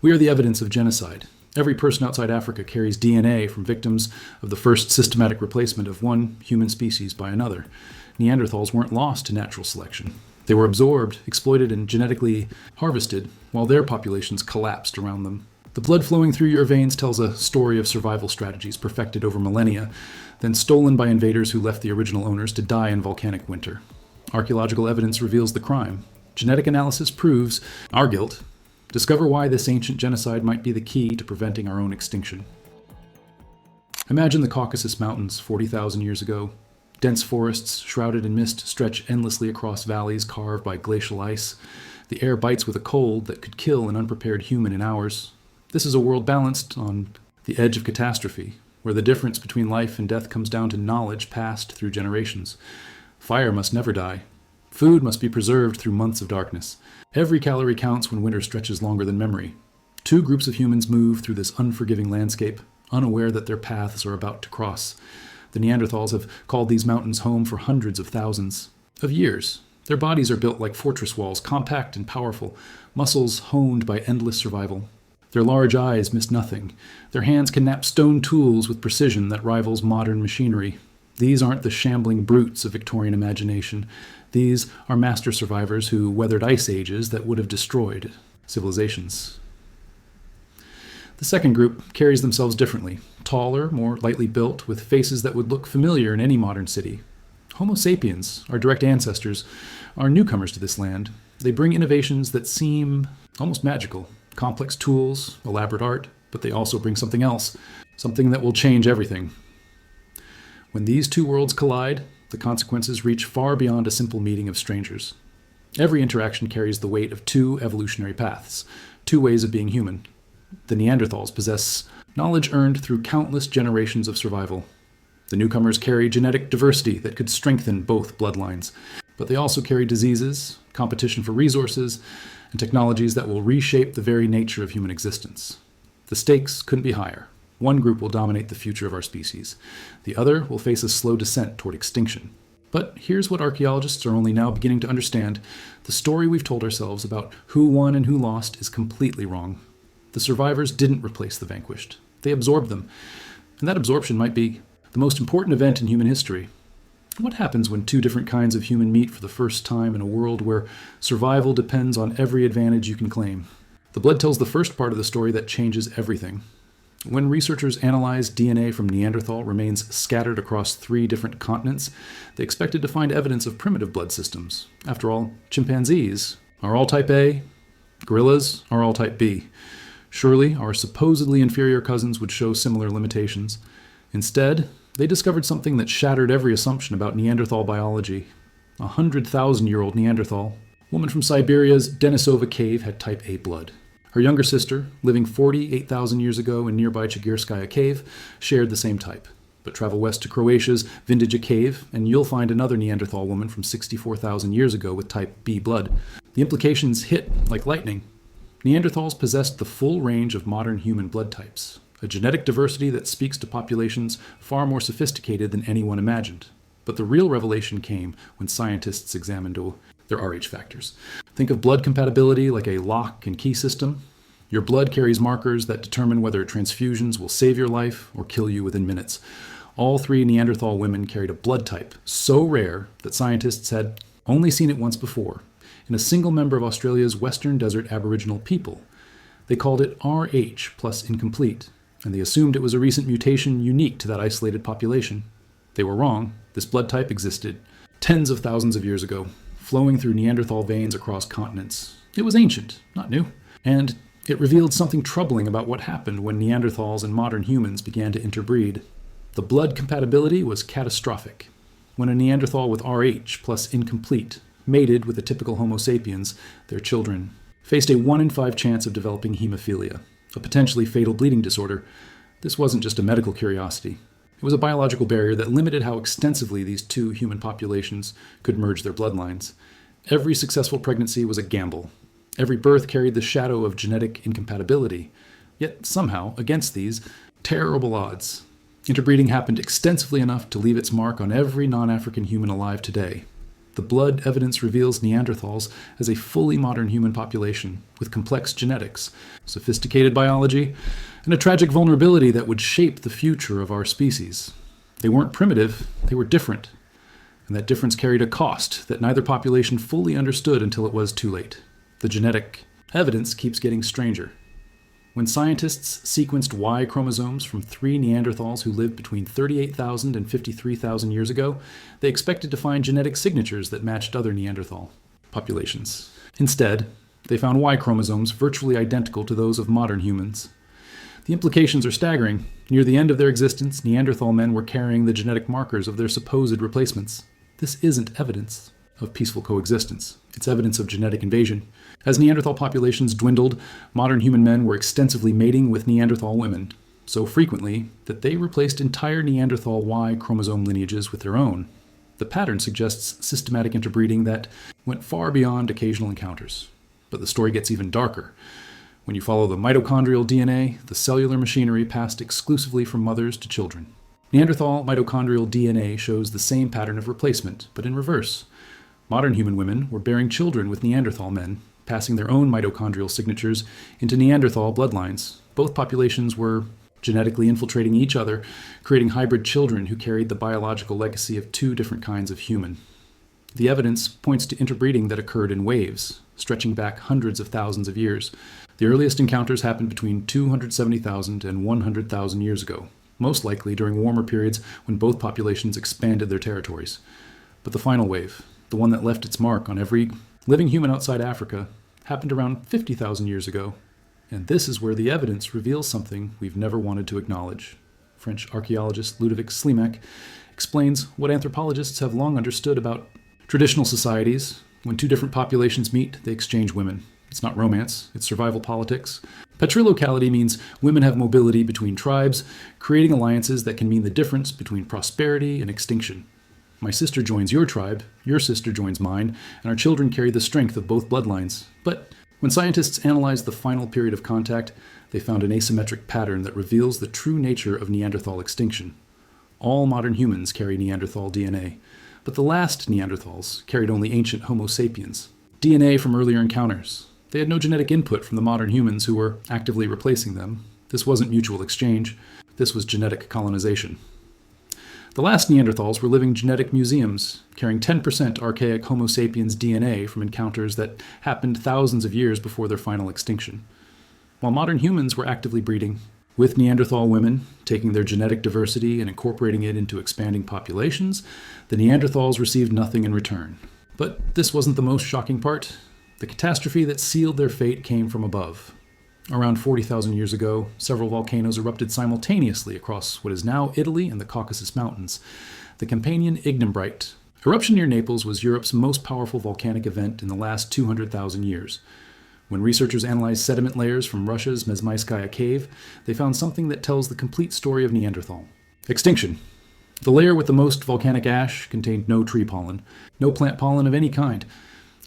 We are the evidence of genocide. Every person outside Africa carries DNA from victims of the first systematic replacement of one human species by another. Neanderthals weren't lost to natural selection. They were absorbed, exploited, and genetically harvested while their populations collapsed around them. The blood flowing through your veins tells a story of survival strategies perfected over millennia, then stolen by invaders who left the original owners to die in volcanic winter. Archaeological evidence reveals the crime. Genetic analysis proves our guilt. Discover why this ancient genocide might be the key to preventing our own extinction. Imagine the Caucasus Mountains 40,000 years ago. Dense forests, shrouded in mist, stretch endlessly across valleys carved by glacial ice. The air bites with a cold that could kill an unprepared human in hours. This is a world balanced on the edge of catastrophe, where the difference between life and death comes down to knowledge passed through generations. Fire must never die. Food must be preserved through months of darkness. Every calorie counts when winter stretches longer than memory. Two groups of humans move through this unforgiving landscape, unaware that their paths are about to cross. The Neanderthals have called these mountains home for hundreds of thousands of years. Their bodies are built like fortress walls, compact and powerful, muscles honed by endless survival. Their large eyes miss nothing. Their hands can nap stone tools with precision that rivals modern machinery. These aren't the shambling brutes of Victorian imagination. These are master survivors who weathered ice ages that would have destroyed civilizations. The second group carries themselves differently. Taller, more lightly built, with faces that would look familiar in any modern city. Homo sapiens, our direct ancestors, are newcomers to this land. They bring innovations that seem almost magical. Complex tools, elaborate art, but they also bring something else, something that will change everything. When these two worlds collide, the consequences reach far beyond a simple meeting of strangers. Every interaction carries the weight of two evolutionary paths, two ways of being human. The Neanderthals possess knowledge earned through countless generations of survival. The newcomers carry genetic diversity that could strengthen both bloodlines, but they also carry diseases, competition for resources, and technologies that will reshape the very nature of human existence. The stakes couldn't be higher. One group will dominate the future of our species. The other will face a slow descent toward extinction. But here's what archaeologists are only now beginning to understand. The story we've told ourselves about who won and who lost is completely wrong. The survivors didn't replace the vanquished. They absorbed them. And that absorption might be the most important event in human history. What happens when two different kinds of human meet for the first time in a world where survival depends on every advantage you can claim? The blood tells the first part of the story that changes everything. When researchers analyzed DNA from Neanderthal remains scattered across 3 different continents, they expected to find evidence of primitive blood systems. After all, chimpanzees are all type A, gorillas are all type B. Surely, our supposedly inferior cousins would show similar limitations. Instead, they discovered something that shattered every assumption about Neanderthal biology. A 100,000-year-old Neanderthal woman from Siberia's Denisova cave had type A blood. Her younger sister, living 48,000 years ago in nearby Chigirskaya cave, shared the same type. But travel west to Croatia's Vindija cave, and you'll find another Neanderthal woman from 64,000 years ago with type B blood. The implications hit like lightning. Neanderthals possessed the full range of modern human blood types, a genetic diversity that speaks to populations far more sophisticated than anyone imagined. But the real revelation came when scientists examined their Rh factors. Think of blood compatibility like a lock and key system. Your blood carries markers that determine whether transfusions will save your life or kill you within minutes. All 3 Neanderthal women carried a blood type so rare that scientists had only seen it once before, in a single member of Australia's Western Desert Aboriginal people. They called it Rh plus incomplete, and they assumed it was a recent mutation unique to that isolated population. They were wrong. This blood type existed tens of thousands of years ago, flowing through Neanderthal veins across continents. It was ancient, not new, and it revealed something troubling about what happened when Neanderthals and modern humans began to interbreed. The blood compatibility was catastrophic. When a Neanderthal with Rh plus incomplete mated with a typical Homo sapiens, their children faced a 1 in 5 chance of developing hemophilia, a potentially fatal bleeding disorder. This wasn't just a medical curiosity. It was a biological barrier that limited how extensively these 2 human populations could merge their bloodlines. Every successful pregnancy was a gamble. Every birth carried the shadow of genetic incompatibility. Yet somehow, against these terrible odds, interbreeding happened extensively enough to leave its mark on every non-African human alive today. The blood evidence reveals Neanderthals as a fully modern human population with complex genetics, sophisticated biology, and a tragic vulnerability that would shape the future of our species. They weren't primitive, they were different. And that difference carried a cost that neither population fully understood until it was too late. The genetic evidence keeps getting stranger. When scientists sequenced Y chromosomes from 3 Neanderthals who lived between 38,000 and 53,000 years ago, they expected to find genetic signatures that matched other Neanderthal populations. Instead, they found Y chromosomes virtually identical to those of modern humans. The implications are staggering. Near the end of their existence, Neanderthal men were carrying the genetic markers of their supposed replacements. This isn't evidence of peaceful coexistence. It's evidence of genetic invasion. As Neanderthal populations dwindled, modern human men were extensively mating with Neanderthal women, so frequently that they replaced entire Neanderthal Y chromosome lineages with their own. The pattern suggests systematic interbreeding that went far beyond occasional encounters. But the story gets even darker. When you follow the mitochondrial DNA, the cellular machinery passed exclusively from mothers to children. Neanderthal mitochondrial DNA shows the same pattern of replacement, but in reverse. Modern human women were bearing children with Neanderthal men, passing their own mitochondrial signatures into Neanderthal bloodlines. Both populations were genetically infiltrating each other, creating hybrid children who carried the biological legacy of 2 different kinds of human. The evidence points to interbreeding that occurred in waves, stretching back hundreds of thousands of years. The earliest encounters happened between 270,000 and 100,000 years ago, most likely during warmer periods when both populations expanded their territories. But the final wave, the one that left its mark on every living human outside Africa, happened around 50,000 years ago. And this is where the evidence reveals something we've never wanted to acknowledge. French archaeologist Ludovic Slimak explains what anthropologists have long understood about traditional societies. When 2 different populations meet, they exchange women. It's not romance, it's survival politics. Patrilocality means women have mobility between tribes, creating alliances that can mean the difference between prosperity and extinction. My sister joins your tribe, your sister joins mine, and our children carry the strength of both bloodlines. But when scientists analyzed the final period of contact, they found an asymmetric pattern that reveals the true nature of Neanderthal extinction. All modern humans carry Neanderthal DNA, but the last Neanderthals carried only ancient Homo sapiens, DNA from earlier encounters. They had no genetic input from the modern humans who were actively replacing them. This wasn't mutual exchange. This was genetic colonization. The last Neanderthals were living genetic museums, carrying 10% archaic Homo sapiens DNA from encounters that happened thousands of years before their final extinction. While modern humans were actively breeding with Neanderthal women, taking their genetic diversity and incorporating it into expanding populations, the Neanderthals received nothing in return. But this wasn't the most shocking part. The catastrophe that sealed their fate came from above. Around 40,000 years ago, several volcanoes erupted simultaneously across what is now Italy and the Caucasus Mountains. The Campanian Ignimbrite. Eruption near Naples was Europe's most powerful volcanic event in the last 200,000 years. When researchers analyzed sediment layers from Russia's Mezmayskaya cave, they found something that tells the complete story of Neanderthal. Extinction. The layer with the most volcanic ash contained no tree pollen, no plant pollen of any kind.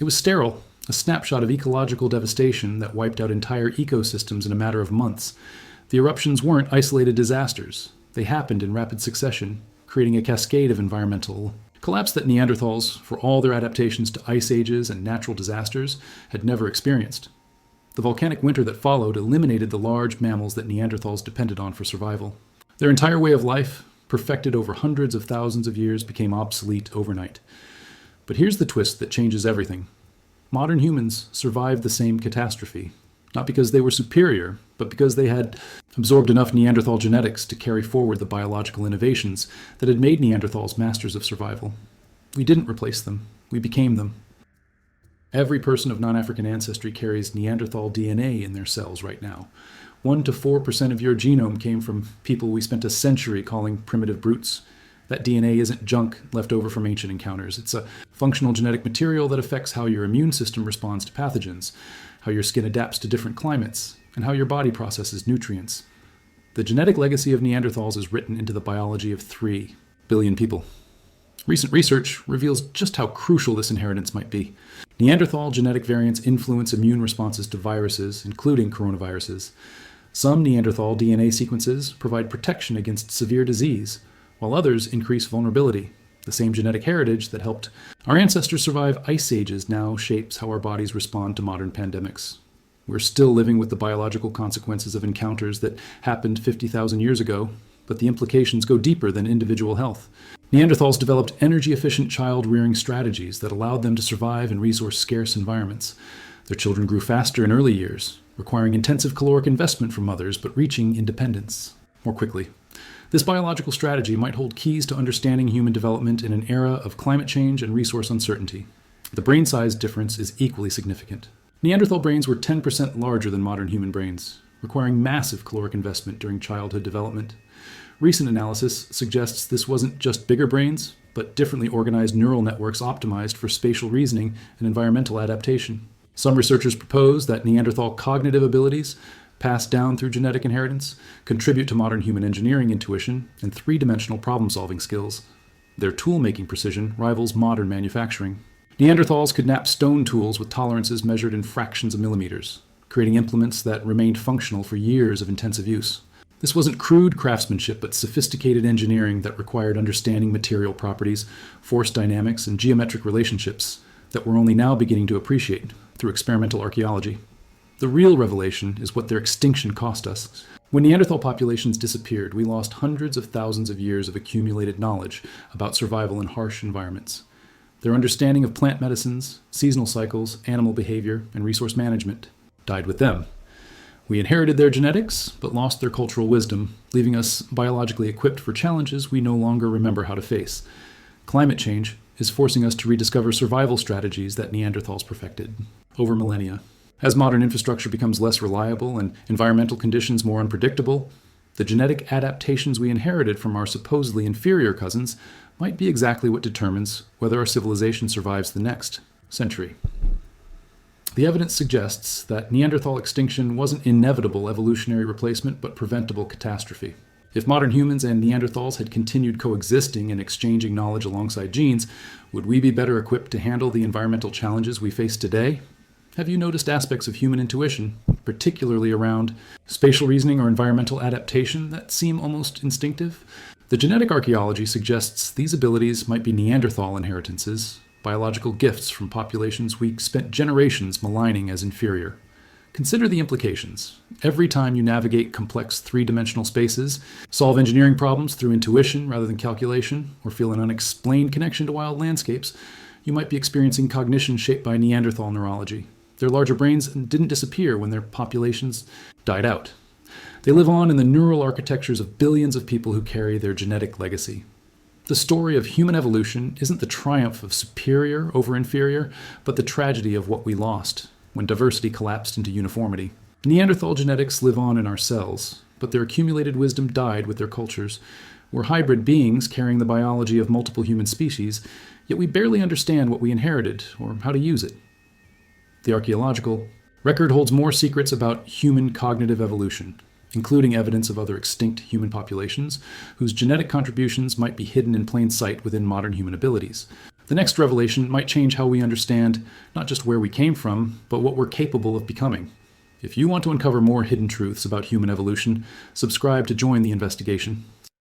It was sterile, a snapshot of ecological devastation that wiped out entire ecosystems in a matter of months. The eruptions weren't isolated disasters. They happened in rapid succession, creating a cascade of environmental collapse that Neanderthals, for all their adaptations to ice ages and natural disasters, had never experienced. The volcanic winter that followed eliminated the large mammals that Neanderthals depended on for survival. Their entire way of life, perfected over hundreds of thousands of years, became obsolete overnight. But here's the twist that changes everything. Modern humans survived the same catastrophe, not because they were superior, but because they had absorbed enough Neanderthal genetics to carry forward the biological innovations that had made Neanderthals masters of survival. We didn't replace them, we became them. Every person of non-African ancestry carries Neanderthal DNA in their cells right now. 1 to 4% of your genome came from people we spent a century calling primitive brutes. That DNA isn't junk left over from ancient encounters. It's a functional genetic material that affects how your immune system responds to pathogens, how your skin adapts to different climates, and how your body processes nutrients. The genetic legacy of Neanderthals is written into the biology of 3 billion people. Recent research reveals just how crucial this inheritance might be. Neanderthal genetic variants influence immune responses to viruses, including coronaviruses. Some Neanderthal DNA sequences provide protection against severe disease, while others increase vulnerability. The same genetic heritage that helped our ancestors survive ice ages now shapes how our bodies respond to modern pandemics. We're still living with the biological consequences of encounters that happened 50,000 years ago, but the implications go deeper than individual health. Neanderthals developed energy-efficient child-rearing strategies that allowed them to survive in resource-scarce environments. Their children grew faster in early years, requiring intensive caloric investment from mothers, but reaching independence more quickly. This biological strategy might hold keys to understanding human development in an era of climate change and resource uncertainty. The brain size difference is equally significant. Neanderthal brains were 10% larger than modern human brains, requiring massive caloric investment during childhood development. Recent analysis suggests this wasn't just bigger brains, but differently organized neural networks optimized for spatial reasoning and environmental adaptation. Some researchers propose that Neanderthal cognitive abilities, passed down through genetic inheritance, contribute to modern human engineering intuition and three-dimensional problem-solving skills. Their tool-making precision rivals modern manufacturing. Neanderthals could knap stone tools with tolerances measured in fractions of millimeters, creating implements that remained functional for years of intensive use. This wasn't crude craftsmanship, but sophisticated engineering that required understanding material properties, force dynamics, and geometric relationships that we're only now beginning to appreciate through experimental archaeology. The real revelation is what their extinction cost us. When Neanderthal populations disappeared, we lost hundreds of thousands of years of accumulated knowledge about survival in harsh environments. Their understanding of plant medicines, seasonal cycles, animal behavior, and resource management died with them. We inherited their genetics, but lost their cultural wisdom, leaving us biologically equipped for challenges we no longer remember how to face. Climate change is forcing us to rediscover survival strategies that Neanderthals perfected over millennia. As modern infrastructure becomes less reliable and environmental conditions more unpredictable, the genetic adaptations we inherited from our supposedly inferior cousins might be exactly what determines whether our civilization survives the next century. The evidence suggests that Neanderthal extinction wasn't inevitable evolutionary replacement, but preventable catastrophe. If modern humans and Neanderthals had continued coexisting and exchanging knowledge alongside genes, would we be better equipped to handle the environmental challenges we face today? Have you noticed aspects of human intuition, particularly around spatial reasoning or environmental adaptation, that seem almost instinctive? The genetic archaeology suggests these abilities might be Neanderthal inheritances, biological gifts from populations we spent generations maligning as inferior. Consider the implications. Every time you navigate complex three-dimensional spaces, solve engineering problems through intuition rather than calculation, or feel an unexplained connection to wild landscapes, you might be experiencing cognition shaped by Neanderthal neurology. Their larger brains didn't disappear when their populations died out. They live on in the neural architectures of billions of people who carry their genetic legacy. The story of human evolution isn't the triumph of superior over inferior, but the tragedy of what we lost when diversity collapsed into uniformity. Neanderthal genetics live on in our cells, but their accumulated wisdom died with their cultures. We're hybrid beings carrying the biology of multiple human species, yet we barely understand what we inherited or how to use it. The archaeological record holds more secrets about human cognitive evolution, including evidence of other extinct human populations whose genetic contributions might be hidden in plain sight within modern human abilities. The next revelation might change how we understand not just where we came from, but what we're capable of becoming. If you want to uncover more hidden truths about human evolution, subscribe to join the investigation.